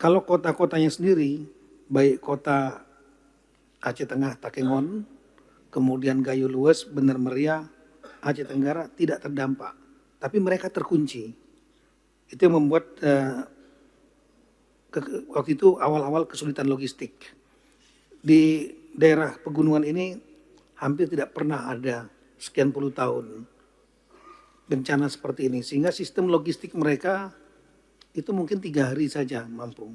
Kalau kota-kotanya sendiri, baik kota Aceh Tengah, Takengon, kemudian Gayo Lues, Bener Meriah, Aceh Tenggara tidak terdampak. Tapi mereka terkunci. Itu yang membuat waktu itu awal-awal kesulitan logistik. Di daerah pegunungan ini hampir tidak pernah ada sekian puluh tahun bencana seperti ini. Sehingga sistem logistik mereka itu mungkin 3 hari saja mampu.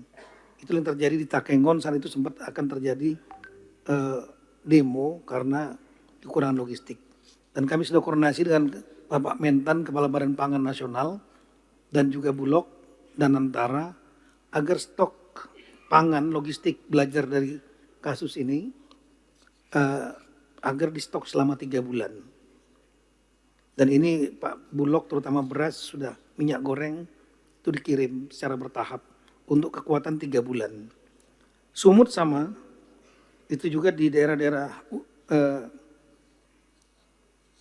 Itu yang terjadi di Takengon, saat itu sempat akan terjadi demo karena kekurangan logistik. Dan kami sudah koordinasi dengan Bapak Mentan, Kepala Badan Pangan Nasional, dan juga Bulog dan Antara, agar stok pangan logistik belajar dari kasus ini, agar di stok selama 3 bulan. Dan ini Pak Bulog terutama beras, sudah minyak goreng, itu dikirim secara bertahap untuk kekuatan 3 bulan. Sumut sama, itu juga di daerah-daerah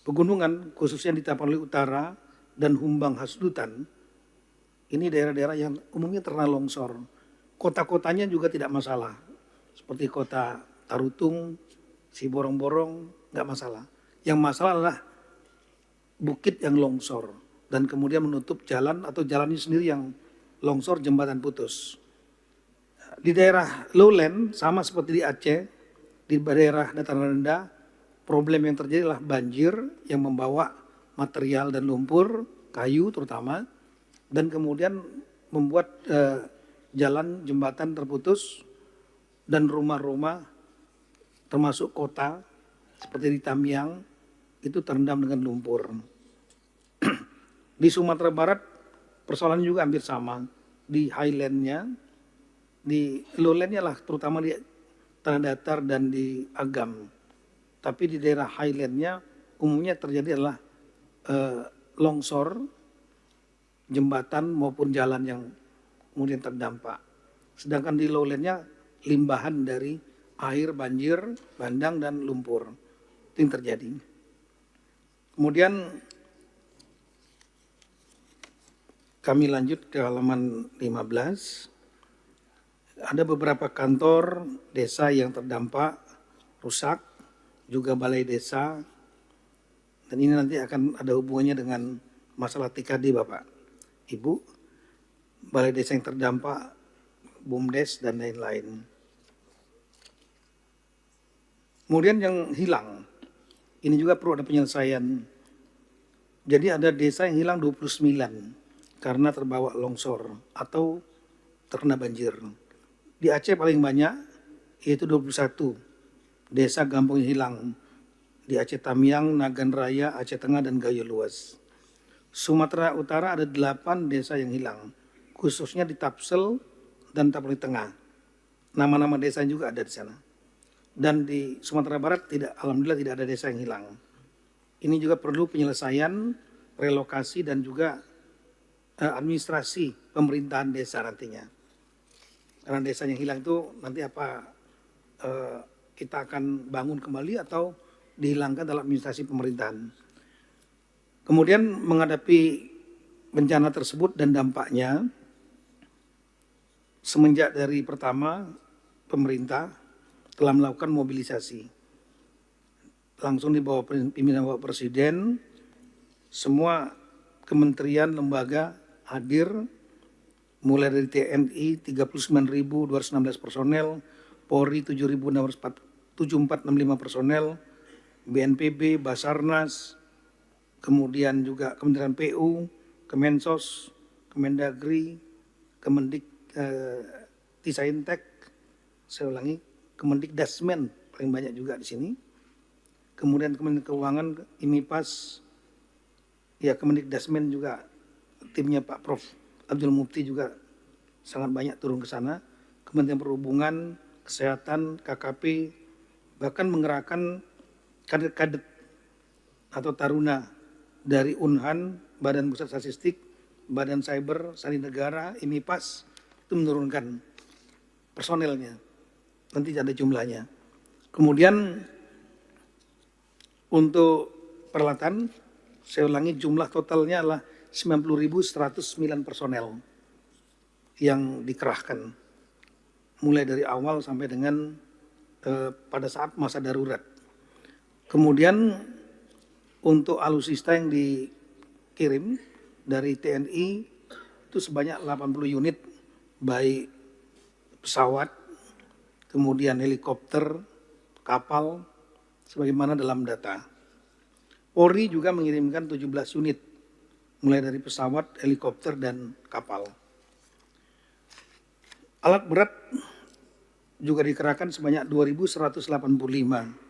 pegunungan, khususnya di Tapanuli Utara dan Humbang Hasdutan. Ini daerah-daerah yang umumnya terkena longsor. Kota-kotanya juga tidak masalah. Seperti kota Tarutung, Siborong-borong, nggak masalah. Yang masalah adalah bukit yang longsor dan kemudian menutup jalan atau jalannya sendiri yang longsor, jembatan putus. Di daerah lowland sama seperti di Aceh, di daerah dataran rendah, problem yang terjadi adalah banjir yang membawa material dan lumpur, kayu terutama, dan kemudian membuat jalan jembatan terputus dan rumah-rumah termasuk kota seperti di Tamiang itu terendam dengan lumpur. Di Sumatera Barat persoalannya juga hampir sama. Di highlandnya, di lowlandnya lah, terutama di tanah datar dan di Agam. Tapi di daerah highlandnya umumnya terjadi adalah longsor, jembatan maupun jalan yang kemudian terdampak. Sedangkan di lowlandnya limbahan dari air, banjir, bandang, dan lumpur. Itu yang terjadi. Kemudian kami lanjut ke halaman 15. Ada beberapa kantor desa yang terdampak, rusak, juga balai desa. Dan ini nanti akan ada hubungannya dengan masalah TKD Bapak, Ibu. Balai desa yang terdampak, BUMDes dan lain-lain. Kemudian yang hilang, ini juga perlu ada penyelesaian. Jadi ada desa yang hilang 29 karena terbawa longsor atau terkena banjir. Di Aceh paling banyak, yaitu 21 desa kampung yang hilang. Di Aceh Tamiang, Nagan Raya, Aceh Tengah, dan Gayo Lues. Sumatera Utara ada 8 desa yang hilang, khususnya di Tapsel dan Tapanuli Tengah. Nama-nama desa juga ada di sana. Dan di Sumatera Barat alhamdulillah tidak ada desa yang hilang. Ini juga perlu penyelesaian, relokasi, dan juga administrasi pemerintahan desa nantinya. Karena desa yang hilang itu nanti kita akan bangun kembali atau dihilangkan dalam administrasi pemerintahan. Kemudian menghadapi bencana tersebut dan dampaknya, semenjak dari pertama pemerintah telah melakukan mobilisasi. Langsung di bawah pimpinan Bapak Presiden, semua kementerian, lembaga hadir, mulai dari TNI 39.216 personel, Polri 7.465 personel, BNPB, Basarnas, kemudian juga Kementerian PU, Kemensos, Kemendagri, Tisaintek, saya ulangi, Kemendikdasmen paling banyak juga di sini. Kemudian Kementerian Keuangan, IMIPAS, ya Kemendikdasmen juga timnya Pak Prof. Abdul Mufti juga sangat banyak turun ke sana. Kementerian Perhubungan, Kesehatan, KKP, bahkan menggerakkan kadet-kadet atau taruna dari Unhan, Badan Pusat Statistik, Badan Cyber, Sandi Negara, IMIPAS, itu menurunkan personelnya. Nanti ada jumlahnya. Kemudian untuk peralatan, saya ulangi, jumlah totalnya adalah 90.109 personel yang dikerahkan. mulai dari awal sampai dengan pada saat masa darurat. Kemudian untuk alutsista yang dikirim dari TNI itu sebanyak 80 unit, baik pesawat, kemudian helikopter, kapal, sebagaimana dalam data. Polri juga mengirimkan 17 unit, mulai dari pesawat, helikopter, dan kapal. Alat berat juga dikerahkan sebanyak 2.185.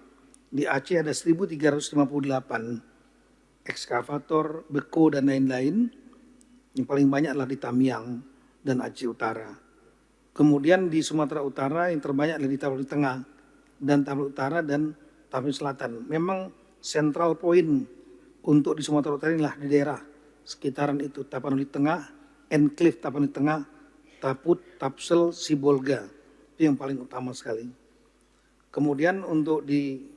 Di Aceh ada 1.358 ekskavator, beko, dan lain-lain. Yang paling banyak adalah di Tamiang dan Aceh Utara. Kemudian di Sumatera Utara yang terbanyak adalah di Tapanuli Tengah dan Tapanuli Utara dan Tapanuli Selatan. Memang central point untuk di Sumatera Utara inilah di daerah sekitaran itu, Tapanuli Tengah, Enclave Tapanuli Tengah, Taput, Tapsel, Sibolga. Itu yang paling utama sekali. Kemudian untuk di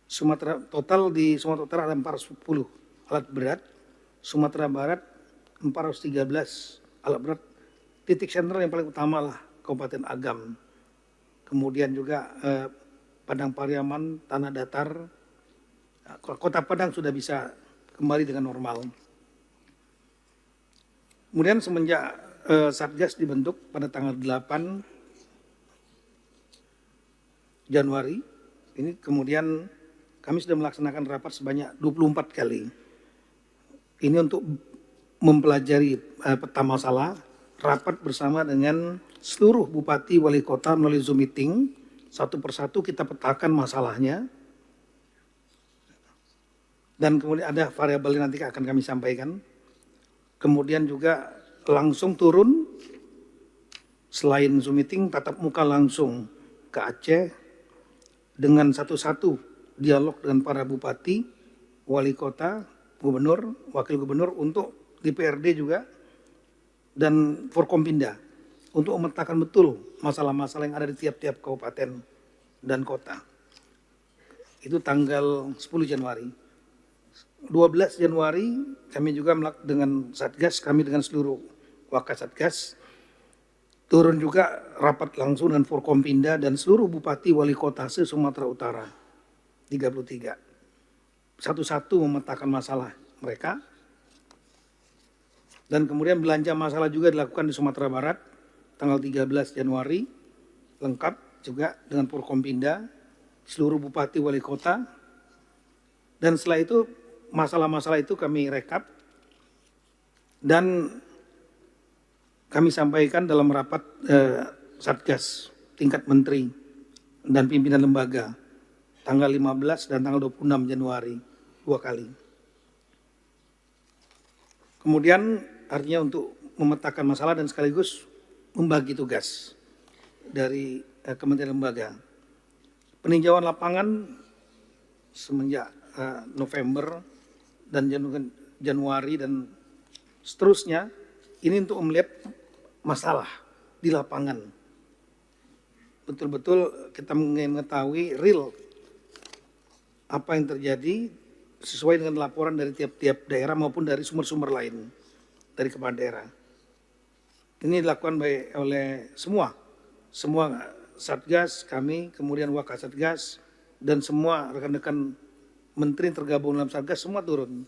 Sumatera, total di Sumatera Utara ada 410 alat berat, Sumatera Barat 413 alat berat. Titik sentral yang paling utama lah Kabupaten Agam. Kemudian juga Padang Pariaman, Tanah Datar. Kota Padang sudah bisa kembali dengan normal. Kemudian semenjak Satgas dibentuk pada tanggal 8 Januari, ini kemudian kami sudah melaksanakan rapat sebanyak 24 kali. Ini untuk mempelajari peta masalah, rapat bersama dengan seluruh bupati wali kota melalui Zoom meeting, satu persatu kita petakan masalahnya. Dan kemudian ada variabel nanti akan kami sampaikan. Kemudian juga langsung turun, selain Zoom meeting, tatap muka langsung ke Aceh dengan satu-satu dialog dengan para bupati, wali kota, gubernur, wakil gubernur untuk DPRD juga, dan Forkompinda untuk memetakan betul masalah-masalah yang ada di tiap-tiap kabupaten dan kota. Itu tanggal 10 Januari. 12 Januari kami juga dengan Satgas, kami dengan seluruh Wakas Satgas, turun juga rapat langsung dengan Forkompinda dan seluruh bupati wali kota se-Sumatera Utara, 33. Satu-satu memetakan masalah mereka. Dan kemudian belanja masalah juga dilakukan di Sumatera Barat, tanggal 13 Januari, lengkap juga dengan Forkompinda, seluruh bupati wali kota. Dan setelah itu masalah-masalah itu kami rekap dan kami sampaikan dalam rapat Satgas tingkat menteri dan pimpinan lembaga tanggal 15 dan tanggal 26 Januari, 2 kali. Kemudian artinya untuk memetakan masalah dan sekaligus membagi tugas dari kementerian lembaga. Peninjauan lapangan semenjak November dan Januari dan seterusnya, ini untuk melihat masalah di lapangan. Betul-betul kita mengetahui real apa yang terjadi sesuai dengan laporan dari tiap-tiap daerah maupun dari sumber-sumber lain dari kepala daerah. Ini dilakukan oleh semua Satgas, kami, kemudian Wakas Satgas, dan semua rekan-rekan menteri yang tergabung dalam Satgas semua turun.